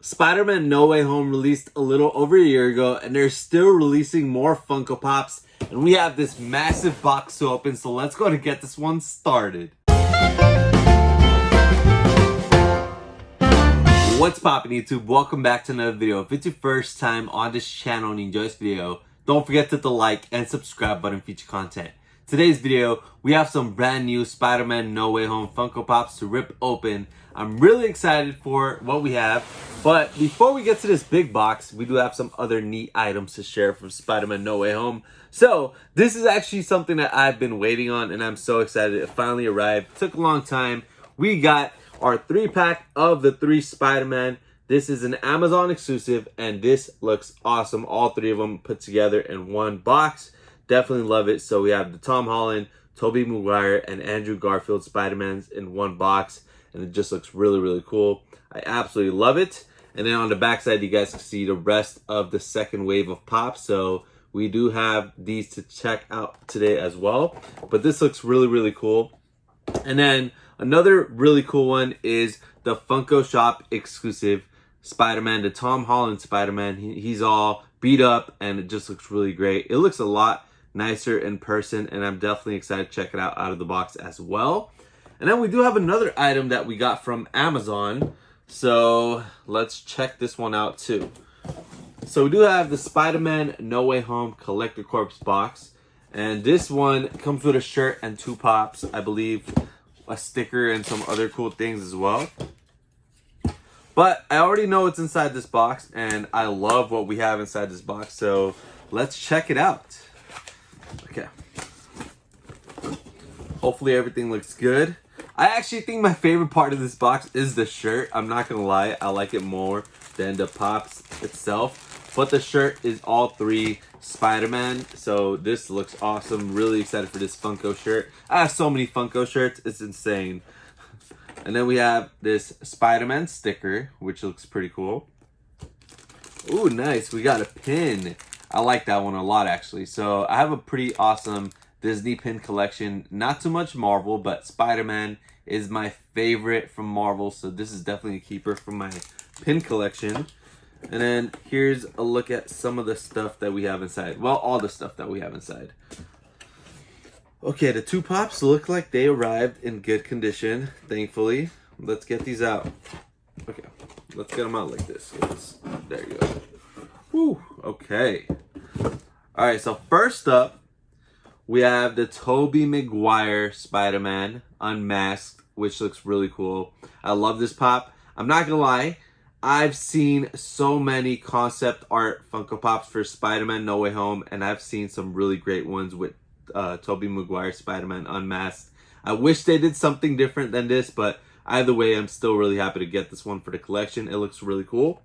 Spider-Man No Way Home released a little over a year ago, and they're still releasing more Funko Pops. And we have this massive box to open, so let's go to get this one started. What's poppin' YouTube? Welcome back to another video. If it's your first time on this channel and you enjoy this video, don't forget to hit the like and subscribe button for future content. Today's video, we have some brand new Spider-Man No Way Home Funko Pops to rip open. I'm really excited for what we have. But before we get to this big box, we do have some other neat items to share from Spider-Man No Way Home. So this is actually something that I've been waiting on, and I'm so excited it finally arrived. It took a long time. We got our 3-pack of the 3 Spider-Man. This is an Amazon exclusive, and this looks awesome. All 3 of them put together in one box. Definitely love it. So we have the Tom Holland, Tobey Maguire, and Andrew Garfield Spider-Mans in one box, and it just looks really, really cool. I absolutely love it. And then on the back side, you guys can see the rest of the second wave of pops. So we do have these to check out today as well. But this looks really, really cool. And then another really cool one is the Funko Shop exclusive Spider-Man, the Tom Holland Spider-Man. He's all beat up, and it just looks really great. It looks a lot nicer in person, and I'm definitely excited to check it out of the box as well. And then we do have another item that we got from Amazon. So let's check this one out too. So we do have the Spider-Man No Way Home Collector Corps box. And this one comes with a shirt and 2 pops, I believe, a sticker and some other cool things as well. But I already know what's inside this box, and I love what we have inside this box. So let's check it out. Okay. Hopefully everything looks good. I actually think my favorite part of this box is the shirt. I'm not gonna lie, I like it more than the pops itself. But the shirt is all 3 Spider-Man, so this looks awesome. Really excited for this Funko shirt. I have so many Funko shirts, it's insane. And then we have this Spider-Man sticker, which looks pretty cool. Ooh, nice, we got a pin. I like that one a lot, actually. So I have a pretty awesome Disney pin collection. Not too much Marvel, but Spider-Man is my favorite from Marvel, so this is definitely a keeper from my pin collection. And then here's a look at some of the stuff that we have inside. Well, all the stuff that we have inside. Okay, the 2 pops look like they arrived in good condition, thankfully. Let's get these out. Okay, let's get them out like this. There you go. Whew, okay. All right, so first up, we have the Tobey Maguire Spider-Man Unmasked, which looks really cool. I love this pop. I'm not gonna lie, I've seen so many concept art Funko Pops for Spider-Man No Way Home, and I've seen some really great ones with Tobey Maguire Spider-Man Unmasked. I wish they did something different than this, but either way, I'm still really happy to get this one for the collection. It looks really cool.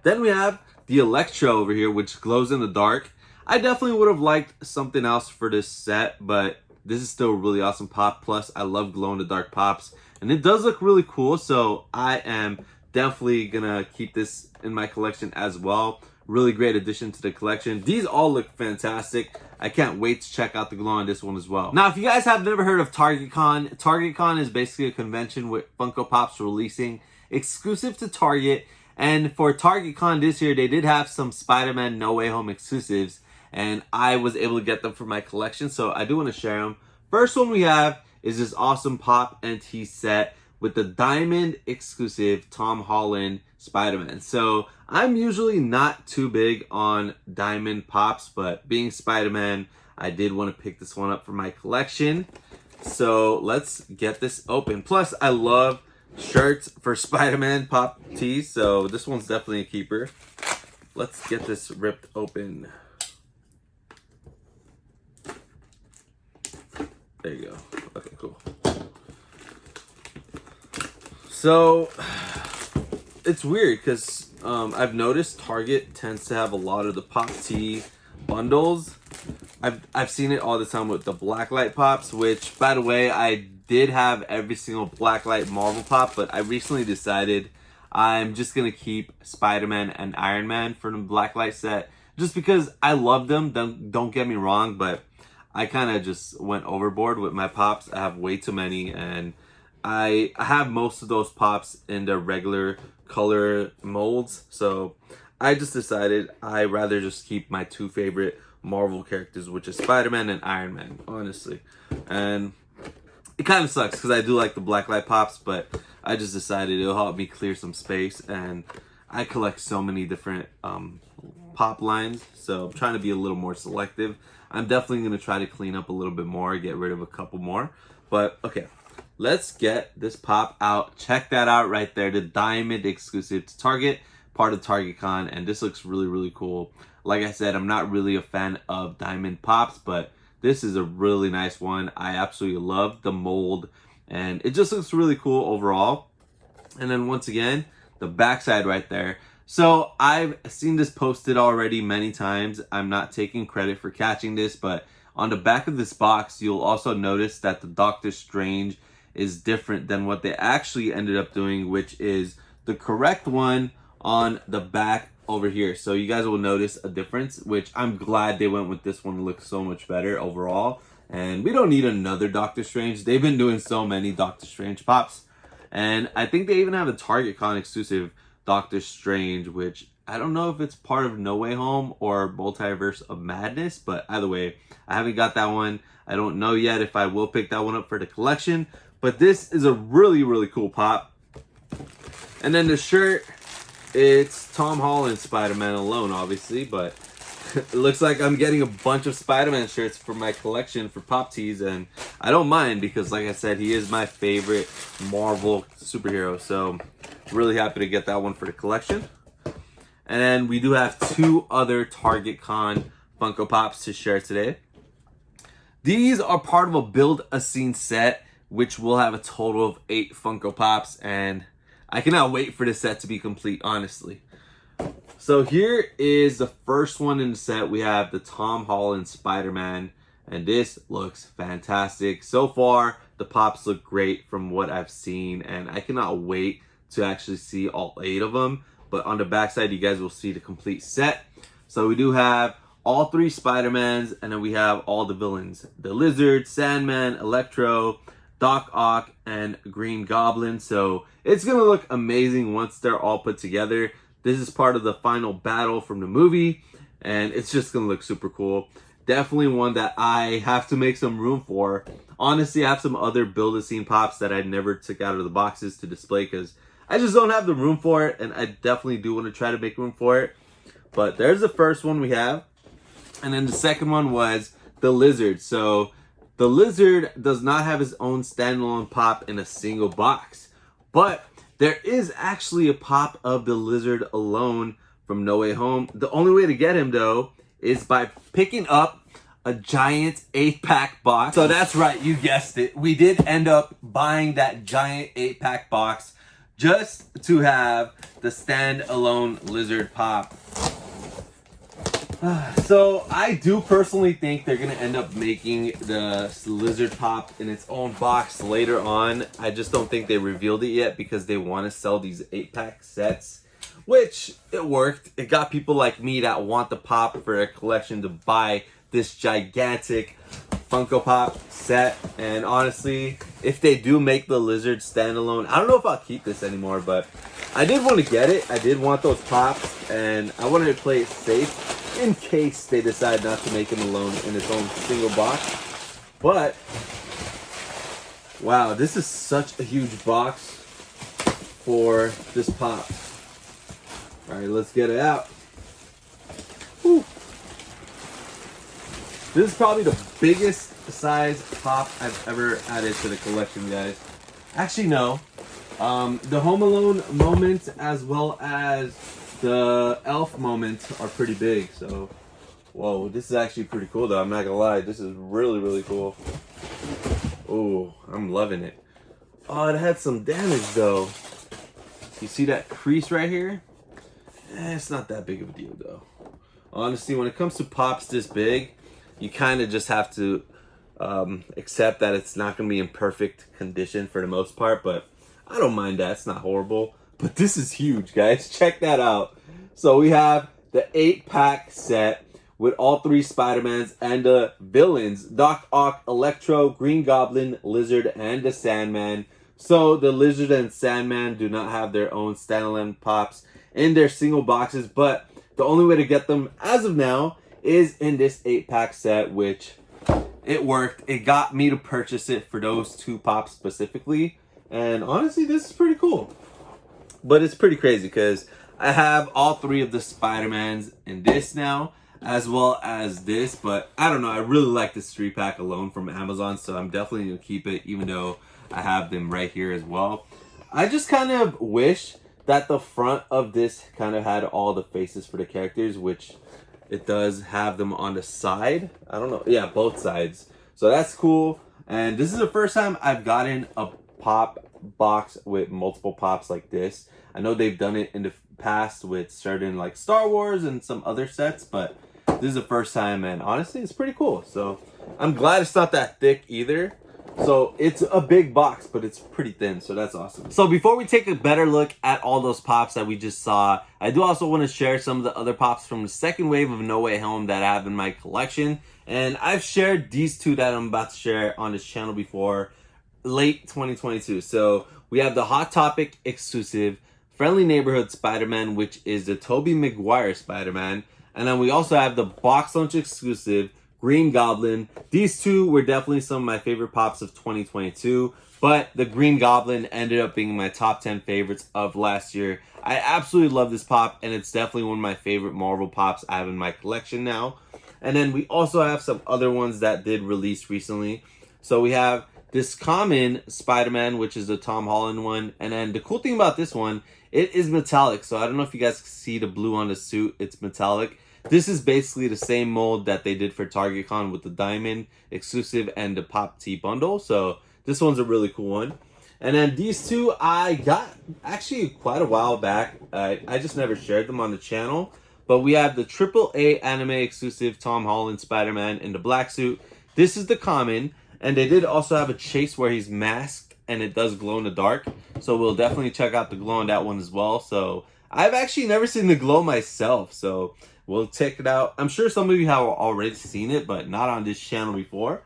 Then we have the Electro over here, which glows in the dark. I definitely would have liked something else for this set, but this is still a really awesome pop. Plus, I love glow-in-the-dark pops, and it does look really cool, so I am definitely gonna keep this in my collection as well. Really great addition to the collection. These all look fantastic. I can't wait to check out the glow on this one as well. Now, if you guys have never heard of TargetCon, TargetCon is basically a convention with Funko Pops releasing exclusive to Target. And for TargetCon this year, they did have some Spider-Man No Way Home exclusives, and I was able to get them for my collection, so I do want to share them. First one we have is this awesome Pop NT set with the Diamond exclusive Tom Holland Spider-Man. So I'm usually not too big on Diamond Pops, but being Spider-Man, I did want to pick this one up for my collection. So let's get this open. Plus, I love shirts for Spider-Man Pop tees, so this one's definitely a keeper. Let's get this ripped open. There you go. Okay, cool. So it's weird because I've noticed Target tends to have a lot of the Pop Tee bundles. I've seen it all the time with the Blacklight Pops, which, by the way, I did have every single Blacklight Marvel Pop, but I recently decided I'm just gonna keep Spider-Man and Iron Man for the Blacklight set, just because I love them. Don't get me wrong, but I kind of just went overboard with my pops. I have way too many, and I have most of those pops in the regular color molds. So I just decided I'd rather just keep my two favorite Marvel characters, which is Spider-Man and Iron Man, honestly. And it kind of sucks because I do like the blacklight pops, but I just decided it'll help me clear some space. And I collect so many different pop lines, so I'm trying to be a little more selective. I'm definitely going to try to clean up a little bit more, get rid of a couple more. But okay, let's get this pop out. Check that out right there, the Diamond exclusive to Target, part of Target Con, and this looks really, really cool. Like I said, I'm not really a fan of diamond pops, but this is a really nice one. I absolutely love the mold, and it just looks really cool overall. And then once again, the backside right there. So I've seen this posted already many times. I'm not taking credit for catching this, but on the back of this box, you'll also notice that the Doctor Strange is different than what they actually ended up doing, which is the correct one on the back over here. So you guys will notice a difference, which I'm glad they went with this one. It looks so much better overall. And we don't need another Doctor Strange. They've been doing so many Doctor Strange pops. And I think they even have a Target Con exclusive Doctor Strange, which I don't know if it's part of No Way Home or Multiverse of Madness, but either way, I haven't got that one. I don't know yet if I will pick that one up for the collection, but this is a really, really cool pop. And then the shirt, it's Tom Holland Spider-Man alone, obviously, but it looks like I'm getting a bunch of Spider-Man shirts for my collection for Pop Tees, and I don't mind because, like I said, he is my favorite Marvel superhero, so really happy to get that one for the collection. And then we do have two other Target Con Funko Pops to share today. These are part of a Build a Scene set, which will have a total of 8 Funko Pops, and I cannot wait for this set to be complete, honestly. So here is the first one in the set. We have the Tom Holland Spider-Man, and this looks fantastic. So far, the pops look great from what I've seen, and I cannot wait to actually see all 8 of them. But on the backside, you guys will see the complete set. So we do have all 3 Spider-Mans, and then we have all the villains. The Lizard, Sandman, Electro, Doc Ock, and Green Goblin. So it's going to look amazing once they're all put together. This is part of the final battle from the movie, and it's just going to look super cool. Definitely one that I have to make some room for. Honestly, I have some other Build-A-Scene pops that I never took out of the boxes to display because I just don't have the room for it, and I definitely do want to try to make room for it. But there's the first one we have. And then the second one was the Lizard. So the Lizard does not have his own standalone pop in a single box. But there is actually a pop of the Lizard alone from No Way Home. The only way to get him, though, is by picking up a giant 8-pack box. So that's right, you guessed it. We did end up buying that giant 8-pack box just to have the standalone Lizard pop. So I do personally think they're gonna end up making the Lizard pop in its own box later on. I just don't think they revealed it yet because they want to sell these 8-pack sets, which it worked. It got people like me that want the pop for a collection to buy this gigantic Funko Pop set. And honestly, if they do make the Lizard standalone, I don't know if I'll keep this anymore, but I did want to get it. I did want those pops, and I wanted to play it safe in case they decide not to make him alone in its own single box. But wow, this is such a huge box for this pop. All right, let's get it out. Whew. This is probably the biggest size pop I've ever added to the collection, guys. Actually, no. The Home Alone moment as well as the Elf moment are pretty big. So, whoa, this is actually pretty cool, though. I'm not gonna lie. This is really, really cool. Oh, I'm loving it. Oh, it had some damage, though. You see that crease right here? It's not that big of a deal, though. Honestly, when it comes to pops this big, you kind of just have to accept that it's not going to be in perfect condition for the most part, but I don't mind that. It's not horrible. But this is huge, guys. Check that out. So we have the 8-pack set with all 3 Spider-Mans and the villains, Doc Ock, Electro, Green Goblin, Lizard, and the Sandman. So the Lizard and Sandman do not have their own standalone pops in their single boxes, but the only way to get them as of now is in this 8-pack set, which it worked. It got me to purchase it for those 2 pops specifically. And honestly, this is pretty cool. But it's pretty crazy because I have all 3 of the Spider-Mans in this now, as well as this. But I don't know, I really like this 3-pack alone from Amazon, so I'm definitely going to keep it, even though I have them right here as well. I just kind of wish that the front of this kind of had all the faces for the characters, which it does have them on the side. I don't know. Yeah, both sides. So that's cool. And this is the first time I've gotten a pop box with multiple pops like this. I know they've done it in the past with certain like Star Wars and some other sets, but this is the first time, and honestly, it's pretty cool. So I'm glad it's not that thick either. So it's a big box, but it's pretty thin, so that's awesome. So before we take a better look at all those pops that we just saw, I do also want to share some of the other pops from the second wave of No Way Home that I have in my collection. And I've shared these 2 that I'm about to share on this channel before, late 2022. So we have the Hot Topic exclusive Friendly Neighborhood Spider-Man, which is the Tobey Maguire Spider-Man. And then we also have the Box Lunch exclusive Green Goblin. These 2 were definitely some of my favorite pops of 2022, but the Green Goblin ended up being my top 10 favorites of last year. I absolutely love this pop, and it's definitely one of my favorite Marvel pops I have in my collection now. And then we also have some other ones that did release recently. So we have this common Spider-Man, which is the Tom Holland one. And then the cool thing about this one, it is metallic. So I don't know if you guys can see the blue on the suit. It's metallic. This is basically the same mold that they did for TargetCon with the Diamond exclusive and the Pop T bundle. So this one's a really cool one. And then these 2 I got actually quite a while back. I just never shared them on the channel. But we have the AAA anime exclusive Tom Holland Spider-Man in the black suit. This is the common. And they did also have a chase where he's masked and it does glow in the dark. So we'll definitely check out the glow on that one as well. So I've actually never seen the glow myself. So we'll check it out. I'm sure some of you have already seen it, but not on this channel before.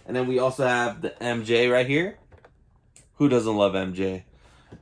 And then we also have the MJ right here. Who doesn't love MJ?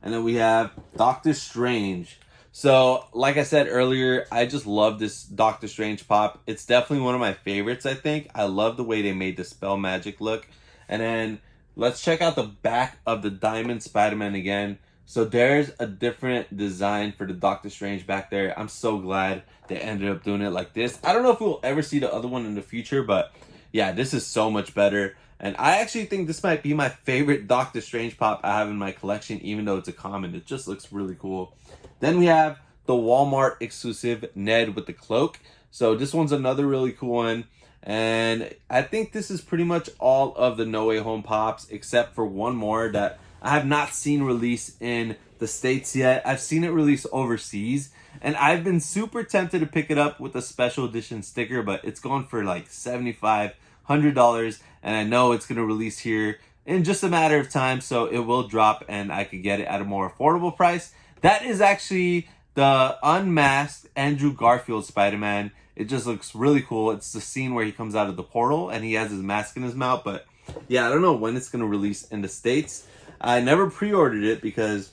And then we have Doctor Strange. So, like I said earlier, I just love this Doctor Strange pop. It's definitely one of my favorites, I think. I love the way they made the spell magic look. And then let's check out the back of the Diamond Spider-Man again. So there's a different design for the Doctor Strange back there. I'm so glad they ended up doing it like this. I don't know if we'll ever see the other one in the future, but yeah, this is so much better. And I actually think this might be my favorite Doctor Strange pop I have in my collection, even though it's a common. It just looks really cool. Then we have the Walmart exclusive Ned with the cloak. So this one's another really cool one. And I think this is pretty much all of the No Way Home pops, except for one more that I have not seen release in the States yet. I've seen it release overseas, and I've been super tempted to pick it up with a special edition sticker, but it's going for like $75, $100, and I know it's going to release here in just a matter of time, so it will drop and I could get it at a more affordable price. That is actually the unmasked Andrew Garfield Spider-Man. It just looks really cool. It's the scene where he comes out of the portal and he has his mask in his mouth, but yeah, I don't know when it's going to release in the States. I never pre-ordered it because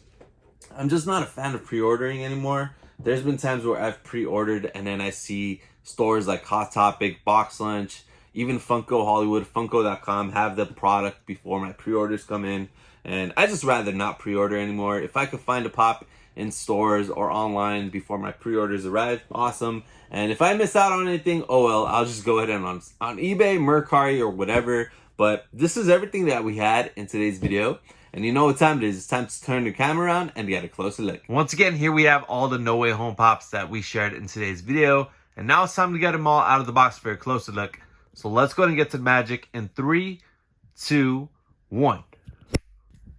I'm just not a fan of pre-ordering anymore. There's been times where I've pre-ordered and then I see stores like Hot Topic, Box Lunch, even Funko Hollywood, Funko.com have the product before my pre-orders come in. And I just rather not pre-order anymore. If I could find a pop in stores or online before my pre-orders arrive, awesome. And if I miss out on anything, oh well, I'll just go ahead and on eBay, Mercari, or whatever. But this is everything that we had in today's video. And you know what time it is. It's time to turn the camera around and get a closer look. Once again, here we have all the No Way Home pops that we shared in today's video. And now it's time to get them all out of the box for a closer look. So let's go ahead and get to the magic in 3, 2, 1.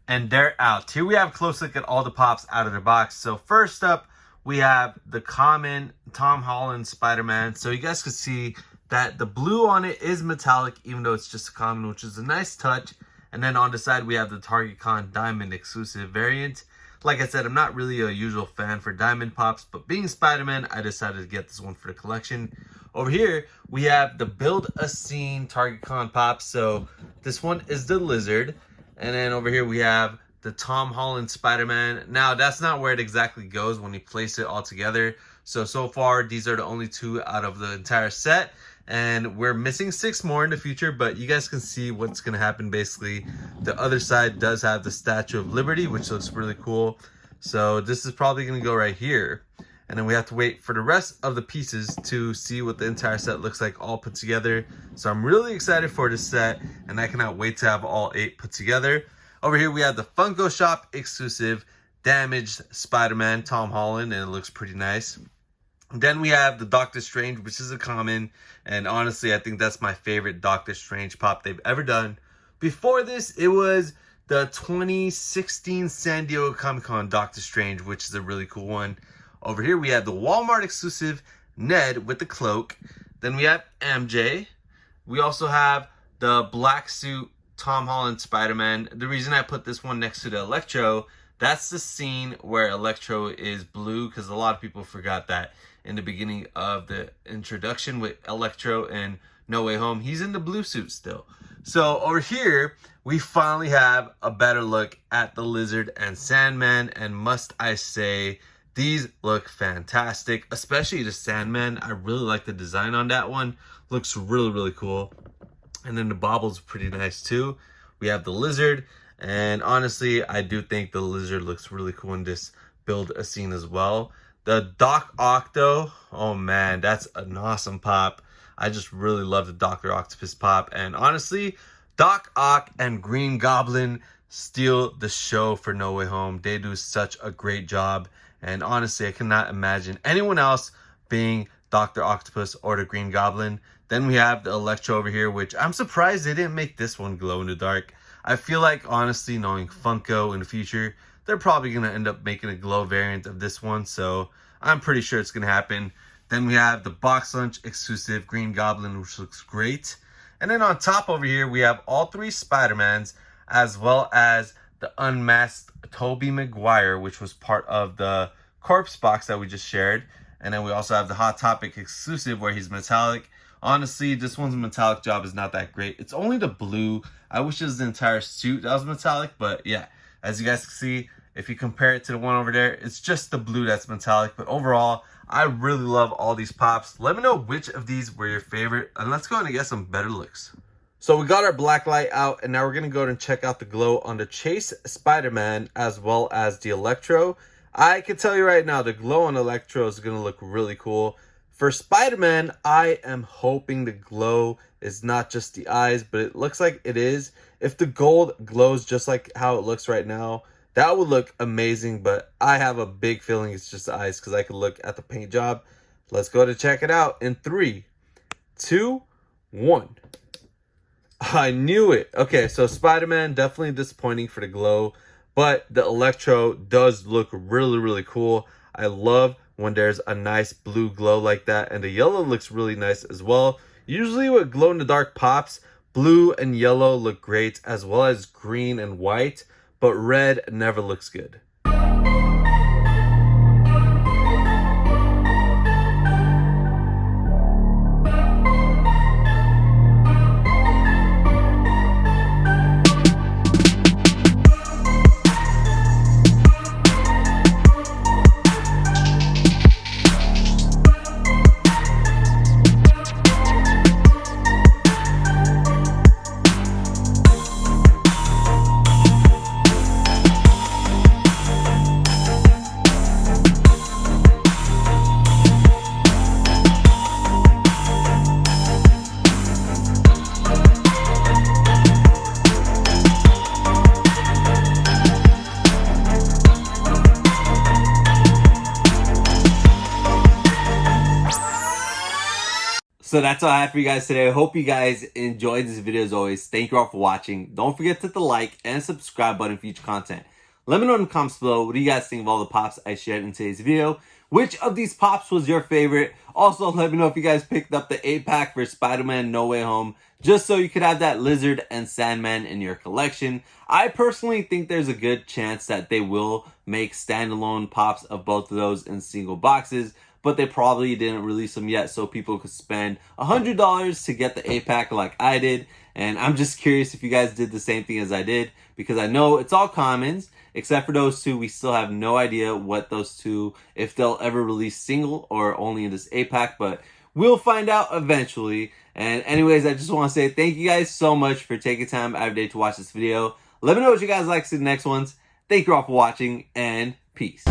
And they're out. Here we have a close look at all the pops out of the box. So first up, we have the common Tom Holland Spider-Man. So you guys can see that the blue on it is metallic, even though it's just a common, which is a nice touch. And then on the side, we have the TargetCon Diamond exclusive variant. Like I said, I'm not really a usual fan for Diamond pops, but being Spider-Man, I decided to get this one for the collection. Over here, we have the Build a Scene TargetCon pops. So this one is the Lizard. And then over here, we have the Tom Holland Spider-Man. Now, that's not where it exactly goes when you place it all together. So far, these are the only 2 out of the entire set. And we're missing 6 more in the future, but you guys can see what's going to happen basically. The other side does have the Statue of Liberty, which looks really cool. So this is probably going to go right here. And then we have to wait for the rest of the pieces to see what the entire set looks like all put together. So I'm really excited for this set, and I cannot wait to have all 8 put together. Over here we have the Funko Shop exclusive Damaged Spider-Man Tom Holland, and it looks pretty nice. Then we have the Doctor Strange, which is a common, and honestly I think that's my favorite Doctor Strange pop they've ever done. Before this, it was the 2016 San Diego Comic-Con Doctor Strange, which is a really cool one. Over here we have the Walmart exclusive Ned with the cloak. Then we have MJ. We also have the black suit Tom Holland Spider-Man. The reason I put this one next to the Electro, that's the scene where Electro is blue, because a lot of people forgot that in the beginning of the introduction with Electro and No Way Home, he's in the blue suit still. So over here, we finally have a better look at the Lizard and Sandman, and must I say, these look fantastic, especially the Sandman. I really like the design on that one. Looks really, really cool. And then the Bobble's pretty nice too. We have the Lizard, and honestly, I do think the Lizard looks really cool in this build a scene as well. The Doc Octo, oh man, that's an awesome pop. I just really love the Dr. Octopus pop, and honestly, Doc Ock and Green Goblin steal the show for No Way Home. They do such a great job, and honestly, I cannot imagine anyone else being Dr. Octopus or the Green Goblin. Then we have the Electro over here, which I'm surprised they didn't make this one glow in the dark. I feel like, honestly, knowing Funko in the future, they're probably going to end up making a glow variant of this one, so I'm pretty sure it's going to happen. Then we have the Box Lunch exclusive Green Goblin, which looks great. And then on top over here, we have all 3 Spider-Mans, as well as the unmasked Tobey Maguire, which was part of the corpse box that we just shared. And then we also have the Hot Topic exclusive where he's metallic. Honestly, this one's metallic job is not that great. It's only the blue. I wish it was the entire suit that was metallic, but yeah, as you guys can see, if you compare it to the one over there, it's just the blue that's metallic. But overall, I really love all these pops. Let me know which of these were your favorite, and let's go ahead and get some better looks. So we got our black light out, and now we're going to go ahead and check out the glow on the Chase Spider-Man as well as the Electro. I can tell you right now, the glow on Electro is going to look really cool. For Spider-Man, I am hoping the glow is not just the eyes, but it looks like it is. If the gold glows just like how it looks right now, that would look amazing, but I have a big feeling it's just the eyes because I could look at the paint job. Let's go to check it out in 3, 2, 1. I knew it. Okay, so Spider-Man, definitely disappointing for the glow, but the Electro does look really, really cool. I love when there's a nice blue glow like that, and the yellow looks really nice as well. Usually with glow-in-the-dark pops, blue and yellow look great, as well as green and white, but red never looks good. So that's all I have for you guys today. I hope you guys enjoyed this video as always. Thank you all for watching. Don't forget to hit the like and subscribe button for future content. Let me know in the comments below, what do you guys think of all the pops I shared in today's video? Which of these pops was your favorite? Also, let me know if you guys picked up the 8-pack for Spider-Man No Way Home, just so you could have that Lizard and Sandman in your collection. I personally think there's a good chance that they will make standalone pops of both of those in single boxes, but they probably didn't release them yet, so people could spend $100 to get the 8-pack like I did. And I'm just curious if you guys did the same thing as I did, because I know it's all commons, except for those two. We still have no idea what those two, if they'll ever release single or only in this 8-pack, but we'll find out eventually. And anyways, I just want to say thank you guys so much for taking time out of your day to watch this video. Let me know what you guys like to see the next ones. Thank you all for watching, and peace.